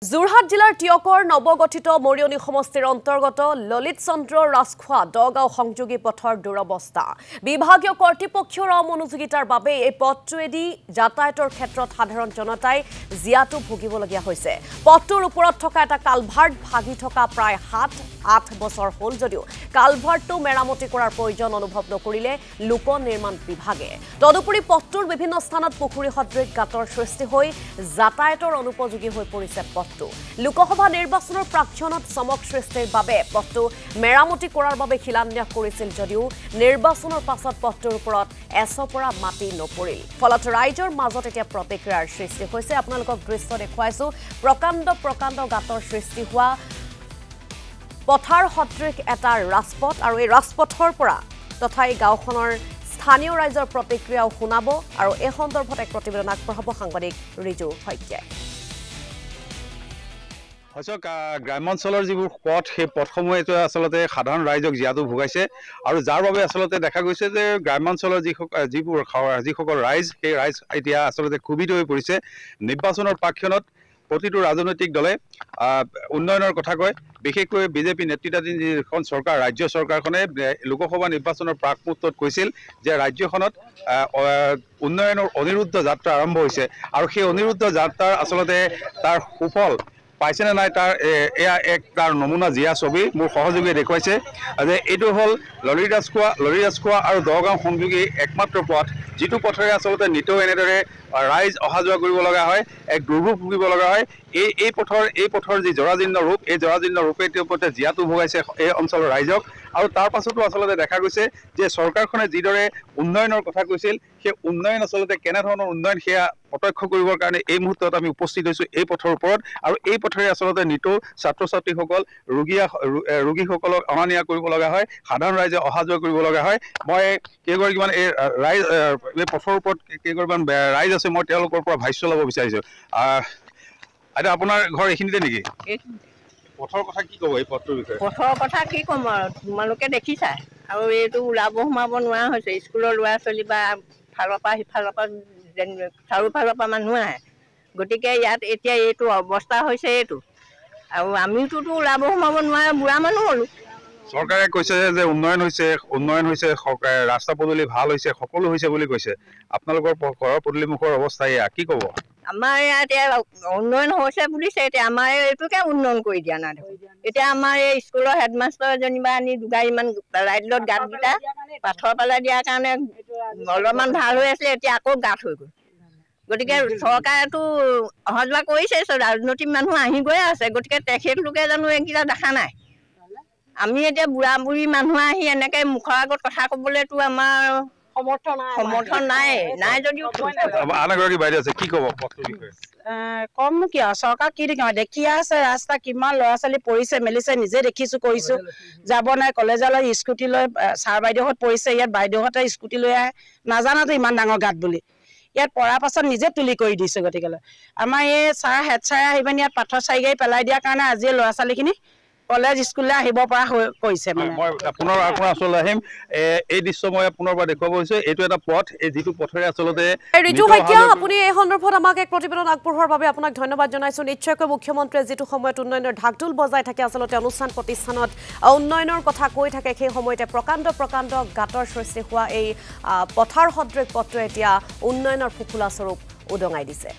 যোৰহাট জিলাৰ টিয়কৰ নৱগঠিত মৰিয়নি সমষ্টিৰ অন্তৰ্গত ললিত চন্দ্ৰ ৰাজখোৱা দগাঁও সংযোগী পথৰ দুৰৱস্থা বিভাগীয় কৰ্তৃপক্ষৰ অমনোযোগিতাৰ বাবে এই পথটোৱেদি যাতায়াতৰ ক্ষেত্ৰত সাধাৰণ জনতাই জিয়াটো ভুগিবলগীয়া হৈছে পথটোৰ ওপৰত থকা এটা কালভাৰ্ট ভাগি থকা প্ৰায় 7-8 বছৰ হ'ল যদিও কালভাৰ্টটো মেৰামতি কৰাৰ প্ৰয়োজন অনুভৱ নকৰিলে লোক নিৰ্মাণ বিভাগে তদুপৰি পথটোৰ বিভিন্ন স্থানত পুখুৰী সদৃশ গাঁতৰ সৃষ্টি হৈ যাতায়াতৰ অনুপযোগী হৈ পৰিছে লোকসভা নিৰ্বাচনৰ প্ৰাক্ষণত চমক সৃষ্টিৰ বাবে পথটো মেৰামতি কৰাৰ বাবে শিলান্যাস কৰিছিল যদিও নিৰ্বাচনৰ পাছত পথটোৰ ওপৰত এছপৰা মাটি নপৰিল ফলত ৰাইজৰ মাজত এতিয়া প্ৰতিক্ৰিয়াৰ সৃষ্টি হৈছে আপোনালোকক দৃশ্য দেখুৱাইছো প্ৰকাণ্ড গাঁতৰ সৃষ্টি হোৱা পথাৰ সদৃশ এটা ৰাজপথ আৰু এই ৰাজপথৰ পৰা তথা এই গাঁওখনৰ স্থানীয় ৰাইজৰ প্ৰতিক্ৰিয়াও শুনাব আৰু এই সন্দৰ্ভত এক প্ৰতিবেদন আগবঢ়াব সাংবাদিক ৰিজু শইকীয়াই গ্ৰামাঞ্চলৰ যিবোৰ পথ সেই পথসমূহে আচলতে সাধাৰণ ৰাইজক জিয়াটো ভুগাইছে আৰু যাৰ বাবে আচলতে দেখা গৈছে যে গ্ৰামাঞ্চলৰ যিসকল ৰাইজ সেই ৰাইজ এতিয়া আচলতে ক্ষোভিত হৈ পৰিছে নিৰ্বাচনৰ প্ৰাক্ষণত প্ৰতিটো ৰাজনৈতিক দলে উন্নয়নৰ কথা কয় বিশেষকৈ বিজেপি নেতৃত্বাধীন যিখন চৰকাৰ ৰাজ্য চৰকাৰখনে লোকসভা নিৰ্বাচনৰ প্ৰাক মুহূৰ্তত কৈছিল যে ৰাজ্যখনত উন্নয়নৰ অনিৰুদ্ধ যাত্ৰা আৰম্ভ হৈছে আৰু সেই অনিৰুদ্ধ যাত্ৰাৰ আচলতে তাৰ সুফল পাইছেনে নাই তাৰ এয়া এক তাৰ নমুনা জিয়া ছবি মোৰ সহযোগীয়ে দেখুৱাইছে যে এইটো হ'ল ললিত ৰাজখোৱা আৰু দগাঁও সংযোগী একমাত্ৰ পথ যিটো পথেৰে আচলতে নিতৌ এনেদৰে ৰাইজ অহা যোৱা কৰিব লগা হয় এক দুৰ্ভোগ ভুগিব লগা হয় এই পথৰ যি জৰাজীৰ্ণ ৰূপ এই জৰাজীৰ্ণ ৰূপে তেওঁলোকে জিয়াটো ভুগাইছে এই অঞ্চলৰ ৰাইজক আৰু তাৰ পাছতো আচলতে দেখা গৈছে যে চৰকাৰখনে যিদৰে উন্নয়নৰ কথা কৈছিল সেই উন্নয়ন আচলতে কেনেধৰণৰ উন্নয়ন সেয়া প্ৰত্যক্ষ কৰিবৰ কাৰণে এই মুহূৰ্তত আমি উপস্থিত হৈছোঁ এই পথৰ ওপৰত আৰু এই পথেৰে আচলতে নিতৌ ছাত্ৰ ছাত্ৰীসকল ৰোগীসকলক অনা নিয়া কৰিব লগা হয় সাধাৰণ ৰাইজে অহা যোৱা কৰিব লগা হয় মই কেইগৰাকীমান এই ৰাইজ এই পথৰ ওপৰত কেইগৰাকীমান ৰাইজ আছে মই তেওঁলোকৰ পৰা ভাষ্য ল'ব বিচাৰিছোঁ এতিয়া আপোনাৰ ঘৰ এইখিনিতে নেকি পথৰ কথা কি ক'ব এই পথটোৰ বিষয়ে পথৰ কথা কি ক'ম আৰু তোমালোকে দেখিছা আৰু এইটো ওলাব সোমাব নোৱাৰা হৈছে স্কুলৰ ল'ৰা ছোৱালী বা ফালৰ পৰা সিফালৰ পৰা চাৰিওফালৰ পৰা মানুহ আহে গতিকে ইয়াত এতিয়া এইটো অৱস্থা হৈছে এইটো আৰু আমিতোতো ওলাব সোমাব নোৱাৰে বুঢ়া মানুহ হ'লো চৰকাৰে কৈছে যে উন্নয়ন হৈছে ৰাস্তা পদূলি ভাল হৈছে সকলো হৈছে বুলি কৈছে আপোনালোকৰ ঘৰৰ পদূলিমুখৰ অৱস্থা এয়া কি ক'ব আমাৰ ইয়াত উন্নয়ন হৈছে বুলিছে এতিয়া আমাৰ এইটোকে উন্নয়ন কৰি দিয়া নাই এতিয়া আমাৰ এই স্কুলৰ হেডমাষ্টাৰ যেনিবা আনি দুগাড়ীমান ৰাইডত গাঁতকেইটা পাথৰ পেলাই দিয়াৰ কাৰণে অলপমান ভাল হৈ আছিলে এতিয়া আকৌ গাঁত হৈ গ'ল গতিকে চৰকাৰেতো অহা যোৱা কৰিছে ৰাজনৈতিক মানুহ আহি গৈয়ে আছে গতিকে তেখেতলোকে জানো এইকেইটা দেখা নাই আমি এতিয়া বুঢ়া বুঢ়ী মানুহ আহি এনেকৈ মুখৰ আগত কথা ক'বলৈতো আমাৰ সমৰ্থন নাই যদিও কম কি আৰু চৰকাৰ কি দেখিম দেখি আছে ৰাস্তা কিমান ল'ৰা ছোৱালী পৰিছে মেলিছে নিজে দেখিছো কৰিছো যাব নাই কলেজলৈ স্কুটি লৈ ছাৰ বাইদেউহঁত পৰিছে ইয়াত বাইদেউহঁতে স্কুটি লৈ আহে নাজানাতো ইমান ডাঙৰ গাঁত বুলি ইয়াত পৰাৰ পাছত নিজে তুলি কৰি দিছে গতিকেলৈ আমাৰ এই হেড ছাৰে আহি পিনি ইয়াত পাথৰ চাৰি গাড়ী পেলাই দিয়াৰ কাৰণে আজি ল'ৰা ছোৱালীখিনি কলেজ স্কুললৈ আহিব পৰা কৰিছে মানে মই আপোনাৰ ওচৰলৈ আহিম এই দৃশ্য মই আপোনাৰ পৰা দেখুৱাব হৈছে এইটো এটা পথ এই যিটো পথেৰে আচলতে ৰিজু শইকীয়া আপুনি এই সন্দৰ্ভত আমাক এক প্ৰতিবেদন আগবঢ়োৱাৰ বাবে আপোনাক ধন্যবাদ জনাইছো নিশ্চয়কৈ মুখ্যমন্ত্ৰীয়ে যিটো সময়ত উন্নয়নৰ ঢাকঢোল বজাই থাকে আচলতে অনুষ্ঠান প্ৰতিষ্ঠানত উন্নয়নৰ কথা কৈ থাকে সেই সময়তে প্ৰকাণ্ড গাঁতৰ সৃষ্টি হোৱা এই পথাৰ সদৃশ পথটোৱে এতিয়া উন্নয়নৰ ফুফুলা স্বৰূপ উদঙাই দিছে